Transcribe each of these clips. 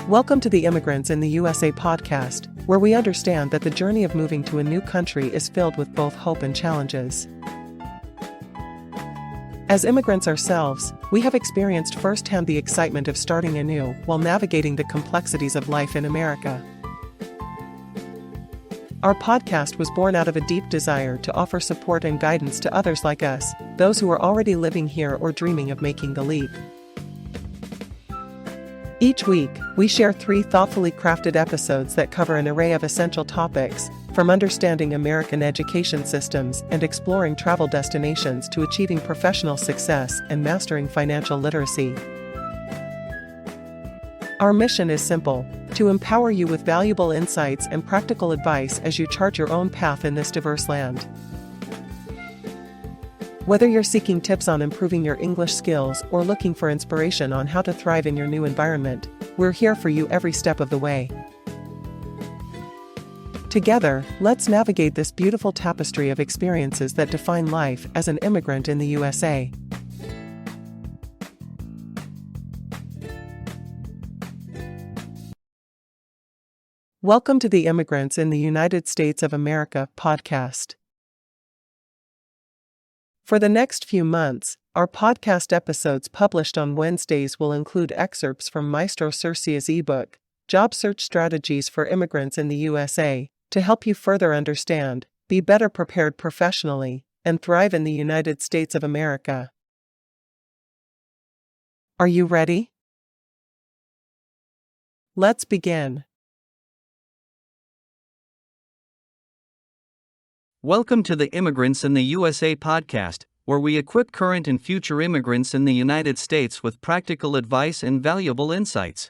Welcome to the Immigrants in the USA podcast, where we understand that the journey of moving to a new country is filled with both hope and challenges. As immigrants ourselves, we have experienced firsthand the excitement of starting anew while navigating the complexities of life in America. Our podcast was born out of a deep desire to offer support and guidance to others like us, those who are already living here or dreaming of making the leap. Each week, we share 3 thoughtfully crafted episodes that cover an array of essential topics, from understanding American education systems and exploring travel destinations to achieving professional success and mastering financial literacy. Our mission is simple: to empower you with valuable insights and practical advice as you chart your own path in this diverse land. Whether you're seeking tips on improving your English skills or looking for inspiration on how to thrive in your new environment, we're here for you every step of the way. Together, let's navigate this beautiful tapestry of experiences that define life as an immigrant in the USA. Welcome to the Immigrants in the United States of America podcast. For the next few months, our podcast episodes published on Wednesdays will include excerpts from Maestro Sersea's eBook, Job Search Strategies for Immigrants in the USA, to help you further understand, be better prepared professionally, and thrive in the United States of America. Are you ready? Let's begin. Welcome to the Immigrants in the USA podcast, where we equip current and future immigrants in the United States with practical advice and valuable insights.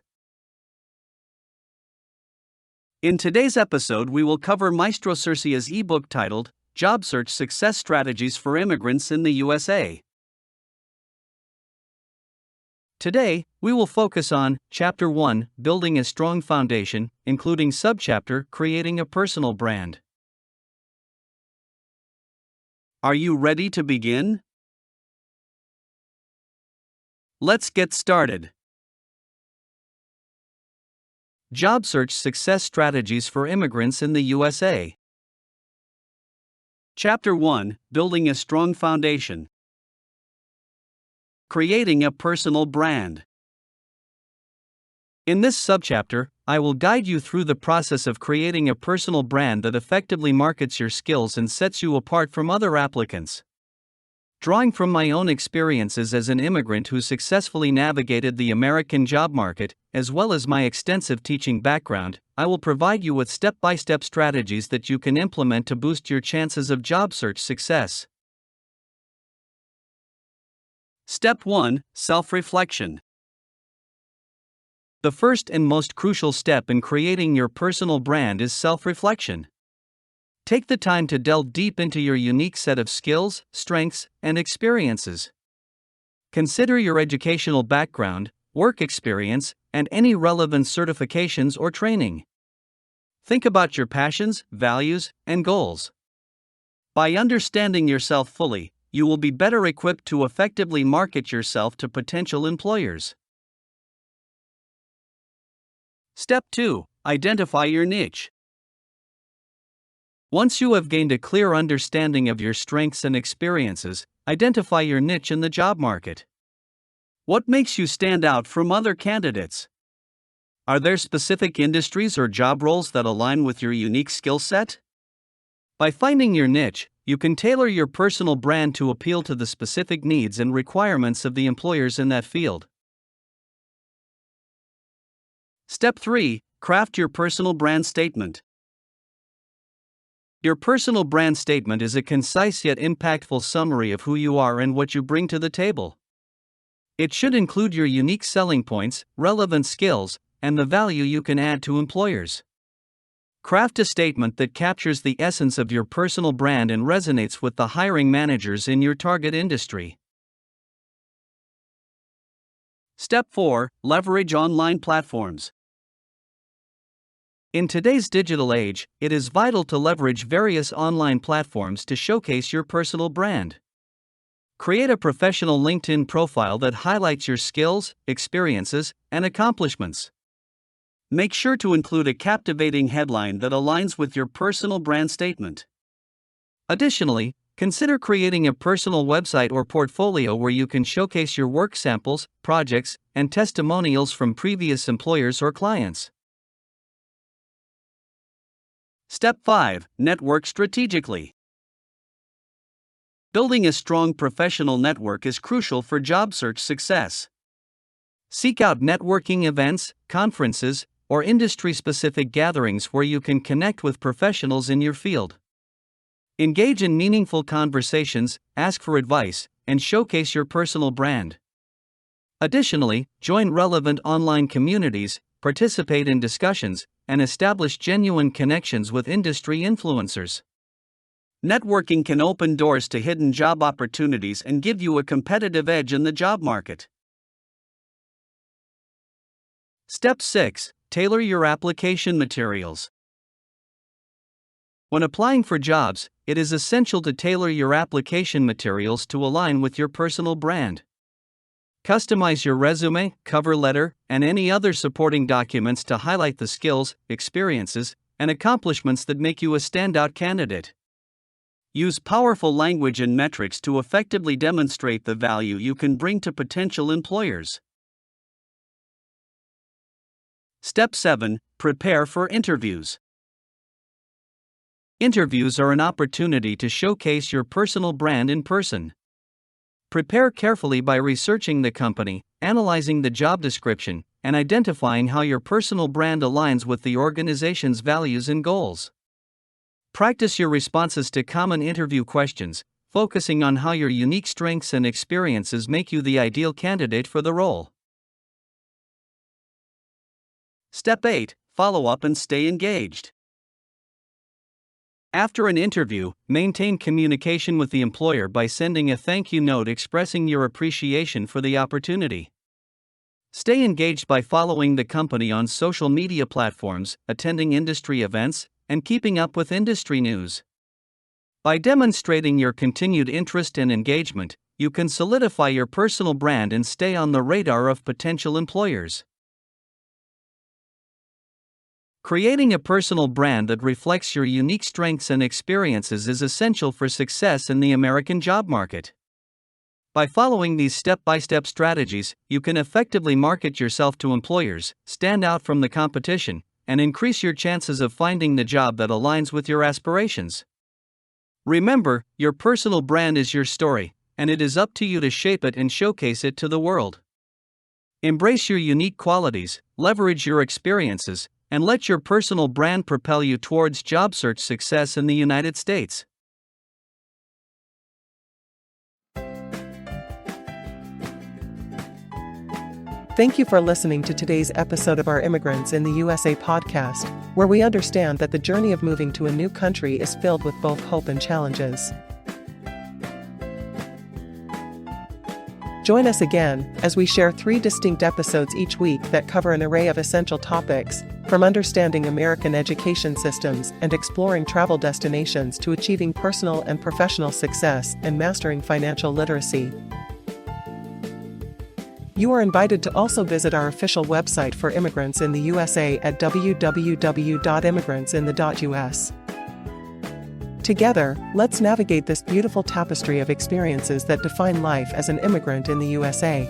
In today's episode, we will cover Maestro Sersea's ebook titled Job Search Success Strategies for Immigrants in the USA. Today, we will focus on Chapter 1, Building a Strong Foundation, including subchapter Creating a Personal Brand. Are you ready to begin? Let's get started. Job Search Success Strategies for Immigrants in the USA. Chapter 1, Building a Strong Foundation. Creating a Personal Brand. In this subchapter, I will guide you through the process of creating a personal brand that effectively markets your skills and sets you apart from other applicants. Drawing from my own experiences as an immigrant who successfully navigated the American job market, as well as my extensive teaching background, I will provide you with step-by-step strategies that you can implement to boost your chances of job search success. Step 1: Self-reflection. The first and most crucial step in creating your personal brand is self-reflection. Take the time to delve deep into your unique set of skills, strengths, and experiences. Consider your educational background, work experience, and any relevant certifications or training. Think about your passions, values, and goals. By understanding yourself fully, you will be better equipped to effectively market yourself to potential employers. Step 2: Identify your niche. Once you have gained a clear understanding of your strengths and experiences, identify your niche in the job market. What makes you stand out from other candidates? Are there specific industries or job roles that align with your unique skill set? By finding your niche, you can tailor your personal brand to appeal to the specific needs and requirements of the employers in that field. Step 3: Craft your personal brand statement. Your personal brand statement is a concise yet impactful summary of who you are and what you bring to the table. It should include your unique selling points, relevant skills, and the value you can add to employers. Craft a statement that captures the essence of your personal brand and resonates with the hiring managers in your target industry. Step 4: Leverage online platforms. In today's digital age, it is vital to leverage various online platforms to showcase your personal brand. Create a professional LinkedIn profile that highlights your skills, experiences, and accomplishments. Make sure to include a captivating headline that aligns with your personal brand statement. Additionally, consider creating a personal website or portfolio where you can showcase your work samples, projects, and testimonials from previous employers or clients. Step 5. Network strategically. Building a strong professional network is crucial for job search success. Seek out networking events, conferences, or industry-specific gatherings where you can connect with professionals in your field. Engage in meaningful conversations, ask for advice, and showcase your personal brand. Additionally, join relevant online communities, participate in discussions, and establish genuine connections with industry influencers. Networking can open doors to hidden job opportunities and give you a competitive edge in the job market. Step 6. Tailor your application materials. When applying for jobs, it is essential to tailor your application materials to align with your personal brand. Customize your resume, cover letter, and any other supporting documents to highlight the skills, experiences, and accomplishments that make you a standout candidate. Use powerful language and metrics to effectively demonstrate the value you can bring to potential employers. Step 7. Prepare for interviews. Interviews are an opportunity to showcase your personal brand in person. Prepare carefully by researching the company, analyzing the job description, and identifying how your personal brand aligns with the organization's values and goals. Practice your responses to common interview questions, focusing on how your unique strengths and experiences make you the ideal candidate for the role. Step 8. Follow up and stay engaged. After an interview, maintain communication with the employer by sending a thank you note expressing your appreciation for the opportunity. Stay engaged by following the company on social media platforms, attending industry events, and keeping up with industry news. By demonstrating your continued interest and engagement, you can solidify your personal brand and stay on the radar of potential employers. Creating a personal brand that reflects your unique strengths and experiences is essential for success in the American job market. By following these step-by-step strategies, you can effectively market yourself to employers, stand out from the competition, and increase your chances of finding the job that aligns with your aspirations. Remember, your personal brand is your story, and it is up to you to shape it and showcase it to the world. Embrace your unique qualities, leverage your experiences, and let your personal brand propel you towards job search success in the United States. Thank you for listening to today's episode of our Immigrants in the USA podcast, where we understand that the journey of moving to a new country is filled with both hope and challenges. Join us again as we share 3 distinct episodes each week that cover an array of essential topics, from understanding American education systems and exploring travel destinations to achieving personal and professional success and mastering financial literacy. You are invited to also visit our official website for Immigrants in the USA at www.immigrantsinthe.us. Together, let's navigate this beautiful tapestry of experiences that define life as an immigrant in the USA.